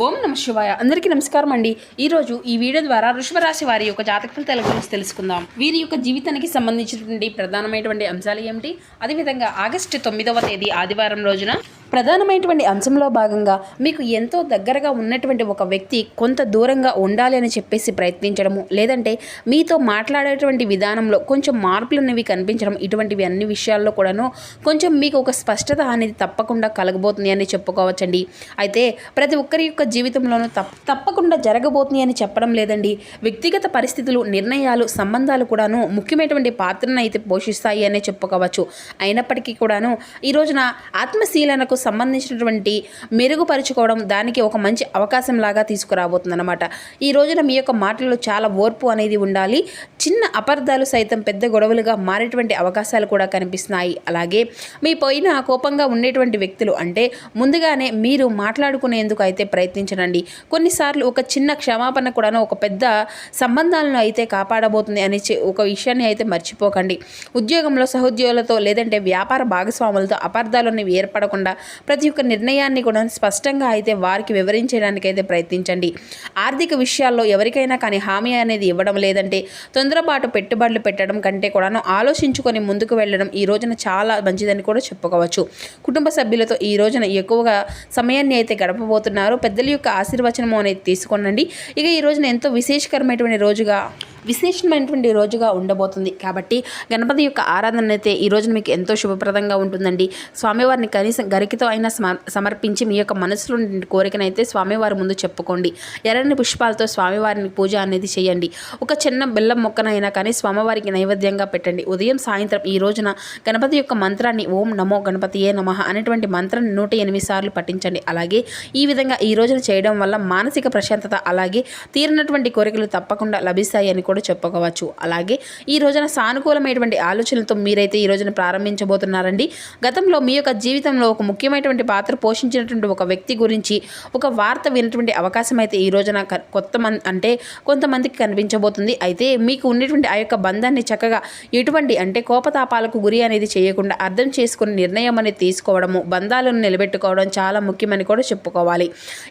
ఓం నమ శివాయ. అందరికీ నమస్కారం అండి. ఈరోజు ఈ వీడియో ద్వారా వృషభ రాశి వారి యొక్క జాతక ఫలితాల గురించి తెలుసుకుందాం. వీరి యొక్క జీవితానికి సంబంధించినటువంటి ప్రధానమైనటువంటి అంశాలు ఏమిటి, అదేవిధంగా ఆగస్టు 9వ తేదీ ఆదివారం రోజున ప్రధానమైనటువంటి అంశంలో భాగంగా మీకు ఎంతో దగ్గరగా ఉన్నటువంటి ఒక వ్యక్తి కొంత దూరంగా ఉండాలి అని చెప్పేసి ప్రయత్నించడము, లేదంటే మీతో మాట్లాడేటువంటి విధానంలో కొంచెం మార్పులు అనేవి కనిపించడం, ఇటువంటివి అన్ని విషయాల్లో కూడాను కొంచెం మీకు ఒక స్పష్టత అనేది తప్పకుండా కలగబోతుంది అని చెప్పుకోవచ్చండి. అయితే ప్రతి ఒక్కరి యొక్క జీవితంలోనూ తప్పకుండా జరగబోతుంది అని చెప్పడం లేదండి. వ్యక్తిగత పరిస్థితులు, నిర్ణయాలు, సంబంధాలు కూడాను ముఖ్యమైనటువంటి పాత్రను అయితే పోషిస్తాయి అనే చెప్పుకోవచ్చు. అయినప్పటికీ కూడాను ఈ రోజున ఆత్మశీలనకు సంబంధించినటువంటి మెరుగుపరుచుకోవడం దానికి ఒక మంచి అవకాశం లాగా తీసుకురాబోతుంది అనమాట. ఈ రోజున మీ యొక్క మాటల్లో చాలా ఓర్పు అనేది ఉండాలి. చిన్న అపార్థాలు సైతం పెద్ద గొడవలుగా మారేటువంటి అవకాశాలు కూడా కనిపిస్తున్నాయి. అలాగే మీ పైన కోపంగా ఉండేటువంటి వ్యక్తులు అంటే ముందుగానే మీరు మాట్లాడుకునేందుకు అయితే ప్రయత్నించండి. కొన్నిసార్లు ఒక చిన్న క్షమాపణ కూడాను ఒక పెద్ద సంబంధాలను అయితే కాపాడబోతుంది అనే ఒక విషయాన్ని అయితే మర్చిపోకండి. ఉద్యోగంలో సహోద్యోగులతో లేదంటే వ్యాపార భాగస్వాములతో అపార్థాలు అనేవి ఏర్పడకుండా ప్రతి ఒక్క నిర్ణయాన్ని కూడా స్పష్టంగా అయితే వారికి వివరించడానికైతే ప్రయత్నించండి. ఆర్థిక విషయాల్లో ఎవరికైనా కానీ హామీ అనేది ఇవ్వడం, లేదంటే తొందరపాటు పెట్టుబడులు పెట్టడం కంటే కూడాను ఆలోచించుకొని ముందుకు వెళ్ళడం ఈ రోజున చాలా మంచిదని కూడా చెప్పుకోవచ్చు. కుటుంబ సభ్యులతో ఈ రోజున ఎక్కువగా సమయాన్ని అయితే గడపబోతున్నారు. పెద్దల యొక్క ఆశీర్వచనము అనేది తీసుకోనండి. ఇక ఈ రోజున ఎంతో విశేషమైనటువంటి రోజుగా ఉండబోతుంది. కాబట్టి గణపతి యొక్క ఆరాధన అయితే ఈ రోజున మీకు ఎంతో శుభప్రదంగా ఉంటుందండి. స్వామివారిని కనీసం గరికతో అయినా సమర్పించి మీ యొక్క మనసులో కోరికనైతే స్వామివారి ముందు చెప్పుకోండి. ఎర్రని పుష్పాలతో స్వామివారిని పూజ అనేది చేయండి. ఒక చిన్న బెల్లం మొక్కనైనా కానీ స్వామివారికి నైవేద్యంగా పెట్టండి. ఉదయం సాయంత్రం ఈ రోజున గణపతి యొక్క మంత్రాన్ని ఓం నమో గణపతియే నమః అనేటువంటి మంత్రాన్ని 108 సార్లు పఠించండి. అలాగే ఈ విధంగా ఈ రోజున చేయడం వల్ల మానసిక ప్రశాంతత, అలాగే తీరినటువంటి కోరికలు తప్పకుండా లభిస్తాయి అని కూడా చెప్పుకోవచ్చు. అలాగే ఈ రోజున సానుకూలమైనటువంటి ఆలోచనలతో మీరైతే ఈ రోజున ప్రారంభించబోతున్నారండి. గతంలో మీ యొక్క జీవితంలో ఒక ముఖ్యమైనటువంటి పాత్ర పోషించినటువంటి ఒక వ్యక్తి గురించి ఒక వార్త వినటువంటి అవకాశం అయితే ఈ రోజున కొంతమందికి కనిపించబోతుంది. అయితే మీకు ఉన్నటువంటి ఆ యొక్క బంధాన్ని చక్కగా ఎటువంటి కోపతాపాలకు గురి అనేది చేయకుండా అర్థం చేసుకుని నిర్ణయం అనేది తీసుకోవడము, బంధాలను నిలబెట్టుకోవడం చాలా ముఖ్యమని కూడా చెప్పుకోవాలి.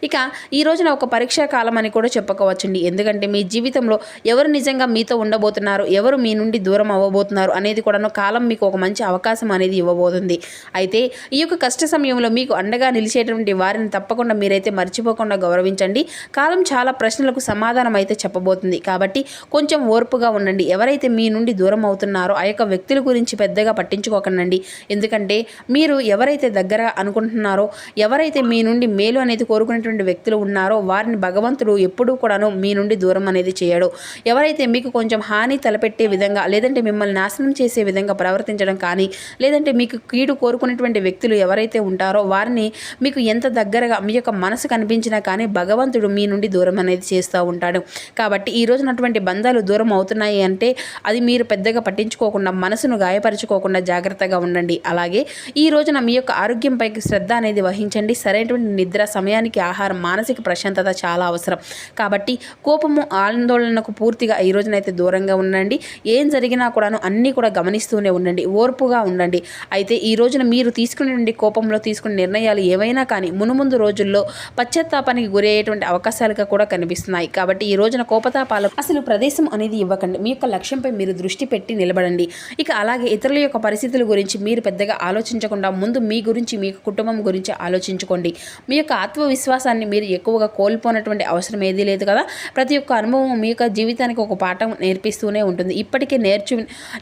ఇక ఈ రోజున ఒక పరీక్షా కాలం అని కూడా చెప్పుకోవచ్చండి. ఎందుకంటే మీ జీవితంలో ఎవరు నిజంగా మీతో ఉండబోతున్నారు, ఎవరు మీ నుండి దూరం అవ్వబోతున్నారు అనేది కూడా కాలం మీకు ఒక మంచి అవకాశం అనేది ఇవ్వబోతుంది. అయితే ఈ యొక్క కష్ట సమయంలో మీకు అండగా నిలిచేటువంటి వారిని తప్పకుండా మీరైతే మర్చిపోకుండా గౌరవించండి. కాలం చాలా ప్రశ్నలకు సమాధానం అయితే చెప్పబోతుంది. కాబట్టి కొంచెం ఓర్పుగా ఉండండి. ఎవరైతే మీ నుండి దూరం అవుతున్నారో ఆ యొక్క వ్యక్తుల గురించి పెద్దగా పట్టించుకోకండి. ఎందుకంటే మీరు ఎవరైతే దగ్గర అనుకుంటున్నారో, ఎవరైతే మీ నుండి మేలు అనేది కోరుకునేటువంటి వ్యక్తులు ఉన్నారో వారిని భగవంతుడు ఎప్పుడూ కూడాను మీ నుండి దూరం అనేది చేయడు. ఎవరైతే మీకు కొంచెం హాని తలపెట్టే విధంగా, లేదంటే మిమ్మల్ని నాశనం చేసే విధంగా ప్రవర్తించడం కానీ, లేదంటే మీకు కీడు కోరుకునేటువంటి వ్యక్తులు ఎవరైతే ఉంటారో వారిని మీకు ఎంత దగ్గరగా మీ యొక్క మనసు కనిపించినా కానీ భగవంతుడు మీ నుండి దూరం అనేది చేస్తూ ఉంటాడు. కాబట్టి ఈ రోజునటువంటి బంధాలు దూరం అవుతున్నాయి అంటే అది మీరు పెద్దగా పట్టించుకోకుండా, మనసును గాయపరచుకోకుండా జాగ్రత్తగా ఉండండి. అలాగే ఈ రోజున మీ యొక్క ఆరోగ్యంపై శ్రద్ధ అనేది వహించండి. సరైనటువంటి నిద్ర, సమయానికి ఆహారం, మానసిక ప్రశాంతత చాలా అవసరం. కాబట్టి కోపము, ఆందోళనకు పూర్తిగా ఈ రోజునైతే దూరంగా ఉండండి. ఏం జరిగినా కూడాను అన్నీ కూడా గమనిస్తూనే ఉండండి, ఓర్పుగా ఉండండి. అయితే ఈ రోజున మీరు తీసుకునే కోపంలో తీసుకునే నిర్ణయాలు ఏవైనా కానీ మునుముందు రోజుల్లో పశ్చాత్తాపానికి గురి అయ్యేటువంటి అవకాశాలుగా కూడా కనిపిస్తున్నాయి. కాబట్టి ఈ రోజున కోపతాపాలకు అసలు ప్రదేశం అనేది ఇవ్వకండి. మీ యొక్క లక్ష్యంపై మీరు దృష్టి పెట్టి నిలబడండి. ఇక అలాగే ఇతరుల యొక్క పరిస్థితుల గురించి మీరు పెద్దగా ఆలోచించకుండా ముందు మీ గురించి, మీ కుటుంబం గురించి ఆలోచించుకోండి. మీ యొక్క ఆత్మవిశ్వాసాన్ని మీరు ఎక్కువగా కోల్పోనటువంటి అవసరం ఏదీ లేదు కదా. ప్రతి ఒక్క అనుభవం మీ యొక్క జీవితానికి ఒక పాఠం నేర్పిస్తూనే ఉంటుంది. ఇప్పటికే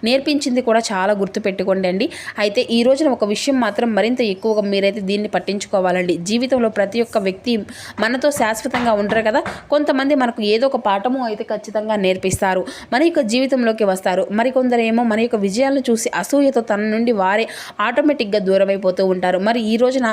నేర్పించింది కూడా చాలా గుర్తుపెట్టుకోండి అండి. అయితే ఈ రోజున ఒక విషయం మాత్రం మరింత ఎక్కువగా మీరైతే దీన్ని పట్టించుకోవాలండి. జీవితంలో ప్రతి ఒక్క వ్యక్తి మనతో శాశ్వతంగా ఉంటారు కదా. కొంతమంది మనకు ఏదో ఒక పాఠము అయితే ఖచ్చితంగా నేర్పిస్తారు, మన యొక్క జీవితంలోకి వస్తారు. మరికొందరేమో మన యొక్క విజయాలను చూసి అసూయతో తన నుండి వారే ఆటోమేటిక్గా దూరం అయిపోతూ ఉంటారు. మరి ఈ రోజున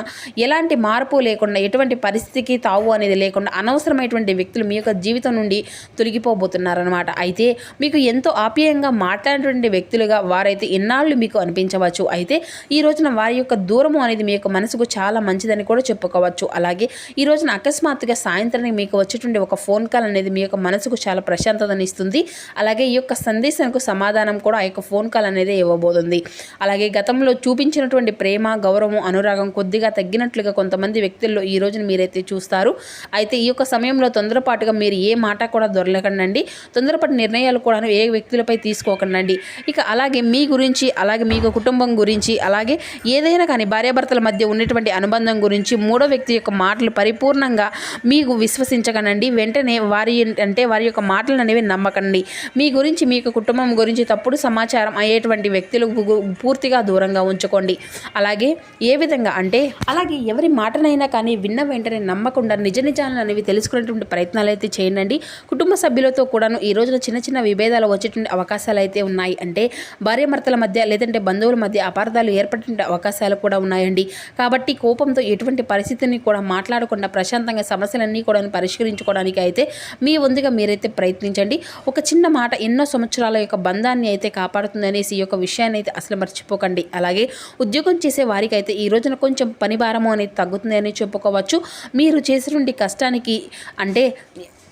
ఎలాంటి మార్పు లేకుండా, ఎటువంటి పరిస్థితికి తావు అనేది లేకుండా అనవసరమైనటువంటి వ్యక్తులు మీ యొక్క జీవితం నుండి తొలగిపోబోతున్నారనమాట. అయితే మీకు ఎంతో ఆప్యాయంగా మాట్లాడినటువంటి వ్యక్తులుగా వారైతే ఇన్నాళ్ళు మీకు అనిపించవచ్చు. అయితే ఈ రోజున వారి యొక్క దూరము అనేది మీ యొక్క మనసుకు చాలా మంచిదని కూడా చెప్పుకోవచ్చు. అలాగే ఈ రోజున అకస్మాత్తుగా సాయంత్రానికి మీకు వచ్చేటువంటి ఒక ఫోన్ కాల్ అనేది మీ యొక్క మనసుకు చాలా ప్రశాంతతని ఇస్తుంది. అలాగే ఈ యొక్క సందేశానికి సమాధానం కూడా ఆ యొక్క ఫోన్ కాల్ అనేది ఇవ్వబోతుంది. అలాగే గతంలో చూపించినటువంటి ప్రేమ, గౌరవం, అనురాగం కొద్దిగా తగ్గినట్లుగా కొంతమంది వ్యక్తుల్లో ఈ రోజున మీరైతే చూస్తారు. అయితే ఈ యొక్క సమయంలో తొందరపాటుగా మీరు ఏ మాట కూడా దొరలకండి. తొందరపాటు నిర్ణయాలు కూడా ఏ వ్యక్తులపై తీసుకోకండి. ఇక అలాగే మీ గురించి, అలాగే మీకు కుటుంబం గురించి, అలాగే ఏదైనా కానీ భార్యాభర్తల మధ్య ఉన్నటువంటి అనుబంధం గురించి మూడో వ్యక్తి యొక్క మాటలు పరిపూర్ణంగా మీకు విశ్వసించకండి. వెంటనే వారి యొక్క మాటలు అనేవి నమ్మకండి. మీ గురించి, మీకు కుటుంబం గురించి తప్పుడు సమాచారం అయ్యేటువంటి వ్యక్తులు పూర్తిగా దూరంగా ఉంచుకోండి. అలాగే ఏ విధంగా అంటే అలాగే ఎవరి మాటనైనా కానీ విన్న వెంటనే నమ్మకుండా నిజ నిజాలను అనేవి తెలుసుకునేటువంటి ప్రయత్నాలు అయితే చేయండి. కుటుంబ సభ్యులతో కూడాను ఈ రోజున చిన్న చిన్న విభేదాలు వచ్చేటువంటి అవకాశాలు అయితే ఉన్నాయి. అంటే భార్యాభర్తల మధ్య లేదంటే బంధువుల మధ్య అపార్థాలు ఏర్పడే అవకాశాలు కూడా ఉన్నాయండి. కాబట్టి కోపంతో ఎటువంటి పరిస్థితిని కూడా మాట్లాడకుండా ప్రశాంతంగా సమస్యలన్నీ కూడా పరిష్కరించుకోవడానికి అయితే మీ వంతుగా మీరైతే ప్రయత్నించండి. ఒక చిన్న మాట ఎన్నో సంవత్సరాల యొక్క బంధాన్ని అయితే కాపాడుతుంది అనేసి ఈ యొక్క విషయాన్ని అయితే అసలు మర్చిపోకండి. అలాగే ఉద్యోగం చేసే వారికి అయితే ఈ రోజున కొంచెం పని భారము అనేది తగ్గుతుంది అని చెప్పుకోవచ్చు. మీరు చేసినటువంటి కష్టానికి అంటే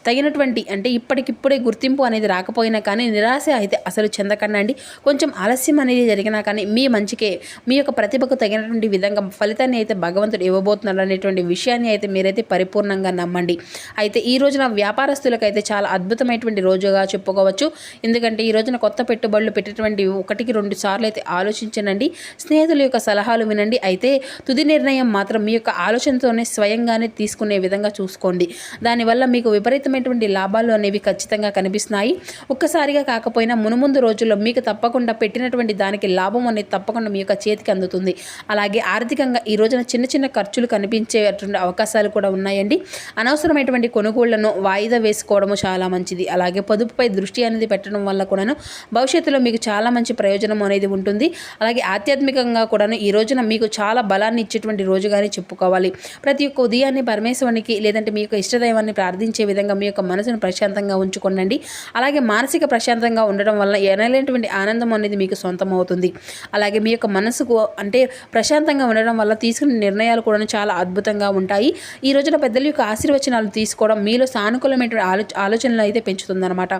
తగినటువంటి అంటే ఇప్పటికిప్పుడే గుర్తింపు అనేది రాకపోయినా కానీ నిరాశ అయితే అసలు చెందకండి. కొంచెం ఆలస్యం అనేది జరిగినా కానీ మీ మంచికే, మీ యొక్క ప్రతిభకు తగినటువంటి విధంగా ఫలితాన్ని అయితే భగవంతుడు ఇవ్వబోతున్నాడు అనేటువంటి విషయాన్ని అయితే మీరైతే పరిపూర్ణంగా నమ్మండి. అయితే ఈ రోజున వ్యాపారస్తులకైతే చాలా అద్భుతమైనటువంటి రోజుగా చెప్పుకోవచ్చు. ఎందుకంటే ఈ రోజున కొత్త పెట్టుబడులు పెట్టేటువంటి 1-2 సార్లు అయితే ఆలోచించనండి. స్నేహితుల యొక్క సలహాలు వినండి. అయితే తుది నిర్ణయం మాత్రం మీ యొక్క ఆలోచనతోనే స్వయంగానే తీసుకునే విధంగా చూసుకోండి. దానివల్ల మీకు విపరీతమైనటువంటి లాభాలు అనేవి ఖచ్చితంగా కనిపిస్తున్నాయి. ఒక్కసారిగా కాకపోయినా మునుముందు రోజుల్లో మీకు తప్పకుండా పెట్టినటువంటి దానికి లాభం అనేది తప్పకుండా మీ యొక్క చేతికి అందుతుంది. అలాగే ఆర్థికంగా ఈ రోజున చిన్న చిన్న ఖర్చులు కనిపించేటువంటి అవకాశాలు కూడా ఉన్నాయండి. అనవసరమైనటువంటి కొనుగోళ్లను వాయిదా వేసుకోవడము చాలా మంచిది. అలాగే పొదుపుపై దృష్టి అనేది పెట్టడం వల్ల కూడాను భవిష్యత్తులో మీకు చాలా మంచి ప్రయోజనం అనేది ఉంటుంది. అలాగే ఆధ్యాత్మికంగా కూడాను ఈ రోజున మీకు చాలా బలాన్ని ఇచ్చేటువంటి రోజుగానే చెప్పుకోవాలి. ప్రతి ఒక్క ఉదయాన్నే పరమేశ్వరునికి లేదంటే మీ యొక్క ఇష్టదైవాన్ని ప్రార్థించే విధంగా మీ యొక్క మనసును ప్రశాంతంగా ఉంచుకోండి. అలాగే మానసిక ప్రశాంతంగా ఉండడం వల్ల ఎనలేనటువంటి ఆనందం అనేది మీకు సొంతం అవుతుంది. అలాగే మీ యొక్క మనసుకు అంటే ప్రశాంతంగా ఉండడం వల్ల తీసుకునే నిర్ణయాలు కూడా చాలా అద్భుతంగా ఉంటాయి. ఈ రోజున పెద్దల యొక్క ఆశీర్వచనాలు తీసుకోవడం మీలో సానుకూలమైనటువంటి ఆలోచనలు అయితే పెంచుతుందన్నమాట.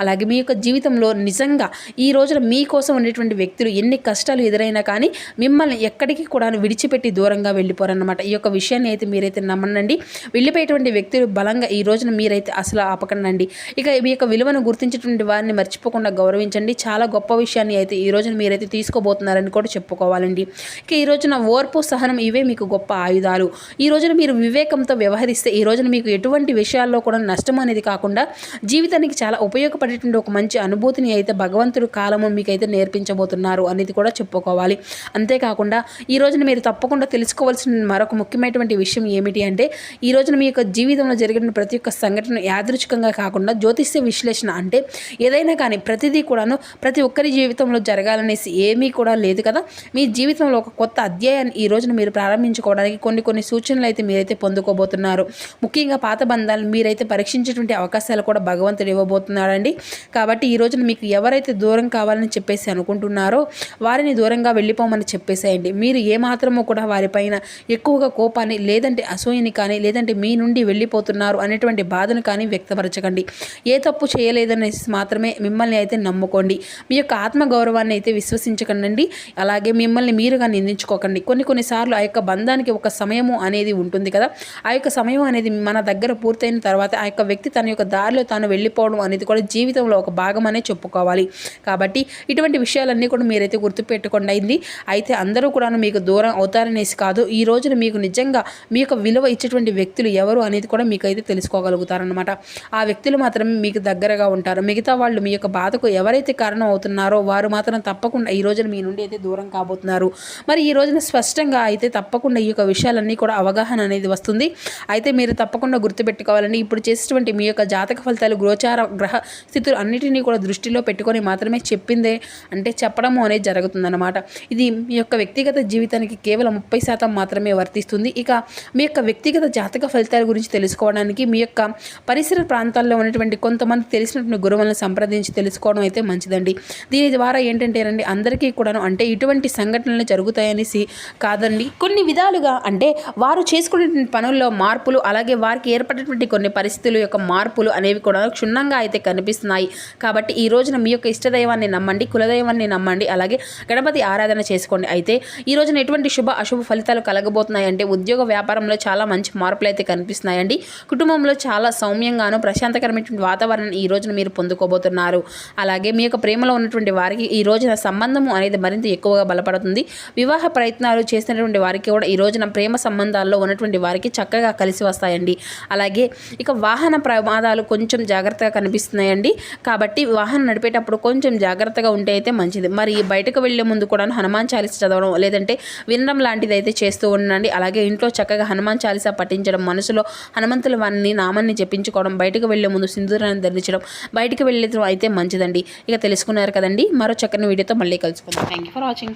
అలాగే మీ యొక్క జీవితంలో నిజంగా ఈ రోజున మీకోసం ఉండేటువంటి వ్యక్తులు ఎన్ని కష్టాలు ఎదురైనా కానీ మిమ్మల్ని ఎక్కడికి కూడా విడిచిపెట్టి దూరంగా వెళ్ళిపోరన్నమాట. ఈ యొక్క విషయాన్ని అయితే మీరైతే నమ్మనండి. వెళ్ళిపోయేటువంటి వ్యక్తులు బలంగా ఈ రోజున మీరైతే అసలు ఆపకండి. ఇక మీ యొక్క విలువను గుర్తించేటువంటి వారిని మర్చిపోకుండా గౌరవించండి. చాలా గొప్ప విషయాన్ని అయితే ఈ రోజున మీరైతే తీసుకోబోతున్నారని కూడా చెప్పుకోవాలండి. ఇక ఈ రోజున ఓర్పు, సహనం ఇవే మీకు గొప్ప ఆయుధాలు. ఈ రోజున మీరు వివేకంతో వ్యవహరిస్తే ఈ రోజున మీకు ఎటువంటి విషయాల్లో కూడా నష్టం అనేది కాకుండా జీవితానికి చాలా ఉపయోగపడేటువంటి ఒక మంచి అనుభూతిని అయితే భగవంతుడు కాలము మీకైతే నేర్పించబోతున్నారు అనేది కూడా చెప్పుకోవాలి. అంతేకాకుండా ఈ రోజున మీరు తప్పకుండా తెలుసుకోవాల్సిన మరొక ముఖ్యమైనటువంటి విషయం ఏమిటి అంటే ఈ రోజున మీ యొక్క జీవితంలో జరిగిన ప్రతి ఒక్క సంఘటన యాదృచ్ఛికంగా కాకుండా జ్యోతిష్య విశ్లేషణ అంటే ఏదైనా కానీ ప్రతిదీ కూడాను ప్రతి ఒక్కరి జీవితంలో జరగాలనేసి ఏమీ కూడా లేదు కదా. మీ జీవితంలో ఒక కొత్త అధ్యాయాన్ని ఈ రోజున మీరు ప్రారంభించుకోవడానికి కొన్ని సూచనలు అయితే మీరైతే పొందుకోబోతున్నారు. ముఖ్యంగా పాత బంధాలను మీరైతే పరీక్షించేటువంటి అవకాశాలు కూడా భగవంతుడు ఇవ్వబోతున్నాడండి. కాబట్టి ఈ రోజున మీకు ఎవరైతే దూరం కావాలని చెప్పేసి అనుకుంటున్నారో వారిని దూరంగా వెళ్ళిపోమని చెప్పేసేయండి. మీరు ఏమాత్రమో కూడా వారిపైన ఎక్కువగా కోపాన్ని లేదంటే అసూయని కానీ లేదంటే మీ నుండి వెళ్ళిపోతున్నారు అనేటువంటి బాధను కానీ వ్యక్తపరచకండి. ఏ తప్పు చేయలేదనేసి మాత్రమే మిమ్మల్ని అయితే నమ్ముకోండి. మీ యొక్క ఆత్మగౌరవాన్ని అయితే విశ్వసించకండి. అలాగే మిమ్మల్ని మీరుగా నిందించుకోకండి. కొన్నిసార్లు ఆ యొక్క బంధానికి ఒక సమయము అనేది ఉంటుంది కదా. ఆ యొక్క సమయం అనేది మన దగ్గర పూర్తయిన తర్వాత ఆ యొక్క వ్యక్తి తన యొక్క దారిలో తాను వెళ్ళిపోవడం అనేది కూడా జీవితంలో ఒక భాగం అనే చెప్పుకోవాలి. కాబట్టి ఇటువంటి విషయాలన్నీ కూడా మీరైతే గుర్తుపెట్టుకోండి అయింది. అయితే అందరూ కూడా మీకు దూరం అవుతారనేసి కాదు, ఈ రోజున మీకు నిజంగా మీ యొక్క విలువ ఇచ్చేటువంటి వ్యక్తులు ఎవరు అనేది కూడా మీకైతే తెలుసుకోగలుగుతారనమాట. ఆ వ్యక్తులు మాత్రమే మీకు దగ్గరగా ఉంటారు. మిగతా వాళ్ళు మీ యొక్క బాధకు ఎవరైతే కారణం అవుతున్నారో వారు మాత్రం తప్పకుండా ఈ రోజున మీ నుండి అయితే దూరం కాబోతున్నారు. మరి ఈ రోజున స్పష్టంగా అయితే తప్పకుండా ఈ యొక్క విషయాలన్నీ కూడా అవగాహన అనేది వస్తుంది. అయితే మీరు తప్పకుండా గుర్తుపెట్టుకోవాలండి. ఇప్పుడు చేసేటువంటి మీ యొక్క జాతక ఫలితాలు గోచార గ్రహ స్థితులు అన్నిటినీ కూడా దృష్టిలో పెట్టుకొని మాత్రమే చెప్పిందే అంటే చెప్పడము అనేది జరుగుతుందన్నమాట. ఇది మీ యొక్క వ్యక్తిగత జీవితానికి కేవలం 30% మాత్రమే వర్తిస్తుంది. ఇక మీ యొక్క వ్యక్తిగత జాతక ఫలితాల గురించి తెలుసుకోవడానికి మీ యొక్క పరిసర ప్రాంతాల్లో ఉన్నటువంటి కొంతమంది తెలిసినటువంటి గురువులను సంప్రదించి తెలుసుకోవడం అయితే మంచిదండి. దీని ద్వారా ఏంటంటేనండి అందరికీ కూడాను అంటే ఇటువంటి సంఘటనలు జరుగుతాయనేసి కాదండి, కొన్ని విధాలుగా అంటే వారు చేసుకునేటువంటి పనుల్లో మార్పులు, అలాగే వారికి ఏర్పడినటువంటి కొన్ని పరిస్థితుల యొక్క మార్పులు అనేవి కూడా క్షుణ్ణంగా అయితే కనిపిస్తున్నాయి. కాబట్టి ఈ రోజున మీ యొక్క ఇష్టదైవాన్ని నమ్మండి, కులదైవాన్ని నమ్మండి, అలాగే గణపతి ఆరాధన చేసుకోండి. అయితే ఈ రోజున ఎటువంటి శుభ అశుభ ఫలితాలు కలగబోతున్నాయి అంటే ఉద్యోగ వ్యాపారంలో చాలా మంచి మార్పులు అయితే కనిపిస్తున్నాయండి. కుటుంబంలో చాలా సౌమ్యంగాను ప్రశాంతకరమైనటువంటి వాతావరణాన్ని ఈ రోజున మీరు పొందుకోబోతున్నారు. అలాగే మీ యొక్క ప్రేమలో ఉన్నటువంటి వారికి ఈ రోజున సంబంధము అనేది మరింత ఎక్కువగా బలపడుతుంది. వివాహ ప్రయత్నాలు చేసినటువంటి వారికి కూడా ఈ రోజున ప్రేమ సంబంధాల్లో ఉన్నటువంటి వారికి చక్కగా కలిసి వస్తాయండి. అలాగే ఇక వాహన ప్రమాదాలు కొంచెం జాగ్రత్తగా కనిపిస్తున్నాయండి. కాబట్టి వాహనం నడిపేటప్పుడు కొంచెం జాగ్రత్తగా ఉంటే అయితే మంచిది. మరి బయటకు వెళ్లే ముందు కూడా హనుమాన్ చాలీస చదవడం లేదంటే వినడం లాంటిది అయితే చేస్తూ ఉండండి. అలాగే ఇంట్లో చక్కగా హనుమాన్ చాలీస పఠించడం, మనసులో హనుమంతుల వారిని నామాన్ని జపించుకోవడం, బయటకు వెళ్లే ముందు సింధూరాన్ని ధరించడం, బయటకు వెళ్ళే అయితే మంచిదండి. ఇక తెలుసుకున్నారు కదండి. మరో చక్కని వీడియోతో మళ్ళీ కలుసుకుందాం. Thank you for watching.